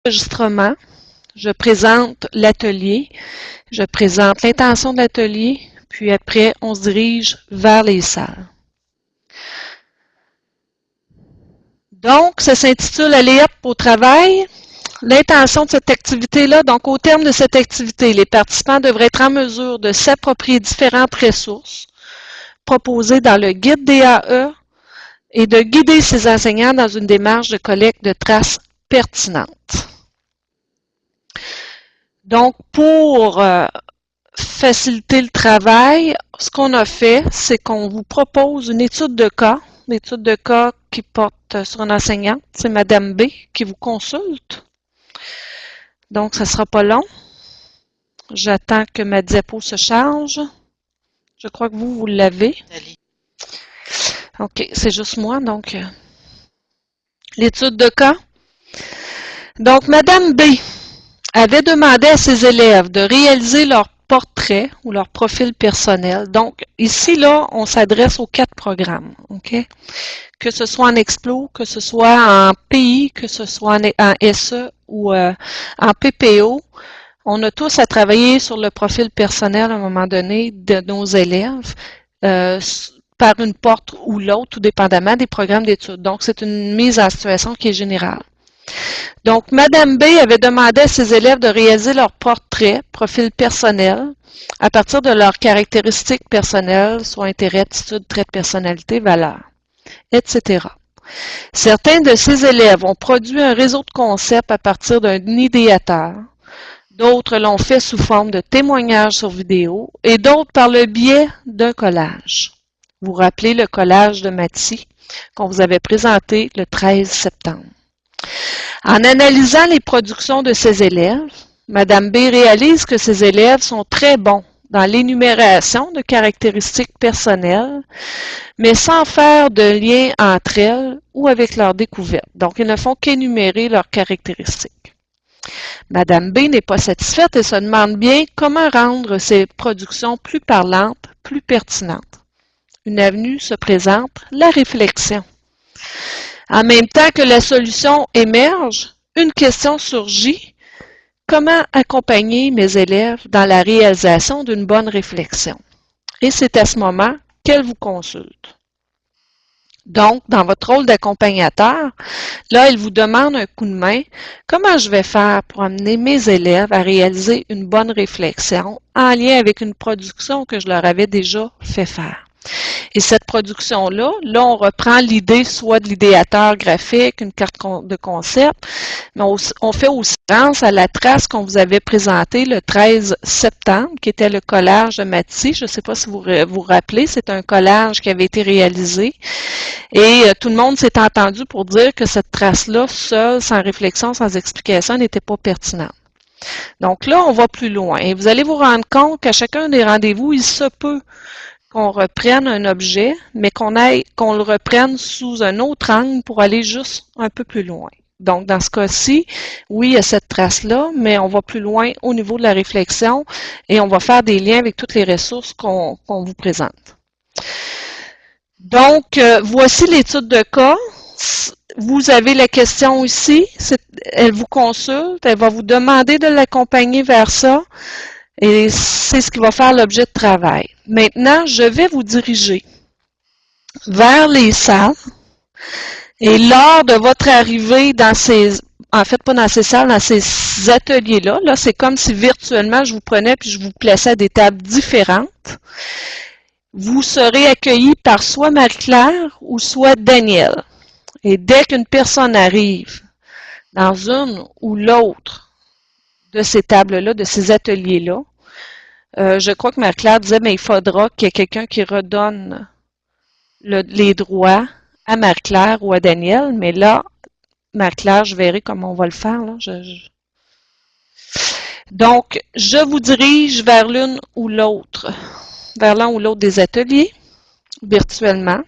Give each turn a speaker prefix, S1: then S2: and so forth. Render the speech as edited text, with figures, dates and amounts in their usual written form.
S1: enregistrement, je présente l'atelier, je présente l'intention de l'atelier, puis après, on se dirige vers les salles. Donc, ça s'intitule « Aller up au travail ». L'intention de cette activité-là, donc au terme de cette activité, les participants devraient être en mesure de s'approprier différentes ressources proposées dans le guide DAE et de guider ses enseignants dans une démarche de collecte de traces pertinentes. Donc, pour faciliter le travail, ce qu'on a fait, c'est qu'on vous propose une étude de cas qui porte sur une enseignante, c'est Madame B qui vous consulte. Donc, ça ne sera pas long. J'attends que ma diapo se charge. Je crois que vous l'avez. OK, c'est juste moi, donc. L'étude de cas. Donc, Madame B avait demandé à ses élèves de réaliser leur portrait ou leur profil personnel. Donc, ici, là, on s'adresse aux 4 programmes. OK? Que ce soit en Explo, que ce soit en PI, que ce soit en SE ou en PPO, on a tous à travailler sur le profil personnel à un moment donné de nos élèves par une porte ou l'autre, tout dépendamment des programmes d'études. Donc, c'est une mise en situation qui est générale. Donc, Madame B avait demandé à ses élèves de réaliser leur portrait, profil personnel, à partir de leurs caractéristiques personnelles, soit intérêts, attitudes, traits de personnalité, valeurs, etc. Certains de ces élèves ont produit un réseau de concepts à partir d'un idéateur, d'autres l'ont fait sous forme de témoignages sur vidéo et d'autres par le biais d'un collage. Vous vous rappelez le collage de Mathis qu'on vous avait présenté le 13 septembre. En analysant les productions de ses élèves, Madame B réalise que ses élèves sont très bons dans l'énumération de caractéristiques personnelles, mais sans faire de lien entre elles ou avec leurs découvertes. Donc, ils ne font qu'énumérer leurs caractéristiques. Madame B n'est pas satisfaite et se demande bien comment rendre ces productions plus parlantes, plus pertinentes. Une avenue se présente, la réflexion. En même temps que la solution émerge, une question surgit. Comment accompagner mes élèves dans la réalisation d'une bonne réflexion? Et c'est à ce moment qu'elle vous consulte. Donc, dans votre rôle d'accompagnateur, là, elle vous demande un coup de main. Comment je vais faire pour amener mes élèves à réaliser une bonne réflexion en lien avec une production que je leur avais déjà fait faire? Et cette production-là, là, on reprend l'idée soit de l'idéateur graphique, une carte de concept, mais on fait aussi référence à la trace qu'on vous avait présentée le 13 septembre, qui était le collage de Mathis. Je ne sais pas si vous vous rappelez, c'est un collage qui avait été réalisé. Et tout le monde s'est entendu pour dire que cette trace-là, seule, sans réflexion, sans explication, n'était pas pertinente. Donc là, on va plus loin. Et vous allez vous rendre compte qu'à chacun des rendez-vous, il se peut qu'on reprenne un objet, mais qu'on le reprenne sous un autre angle pour aller juste un peu plus loin. Donc, dans ce cas-ci, oui, il y a cette trace-là, mais on va plus loin au niveau de la réflexion et on va faire des liens avec toutes les ressources qu'on vous présente. Donc, voici l'étude de cas. Vous avez la question ici. Elle vous consulte, elle va vous demander de l'accompagner vers ça. Et c'est ce qui va faire l'objet de travail. Maintenant, je vais vous diriger vers les salles. Et lors de votre arrivée dans ces, en fait pas dans ces salles, dans ces ateliers-là, là, c'est comme si virtuellement je vous prenais puis je vous plaçais à des tables différentes. Vous serez accueillis par soit Marie-Claire ou soit Daniel. Et dès qu'une personne arrive dans une ou l'autre de ces tables-là, de ces ateliers-là, je crois que Marie-Claire disait, mais il faudra qu'il y ait quelqu'un qui redonne les droits à Marie-Claire ou à Daniel, mais là, Marie-Claire, je verrai comment on va le faire. Là. Donc, je vous dirige vers l'une ou l'autre, vers l'un ou l'autre des ateliers, virtuellement.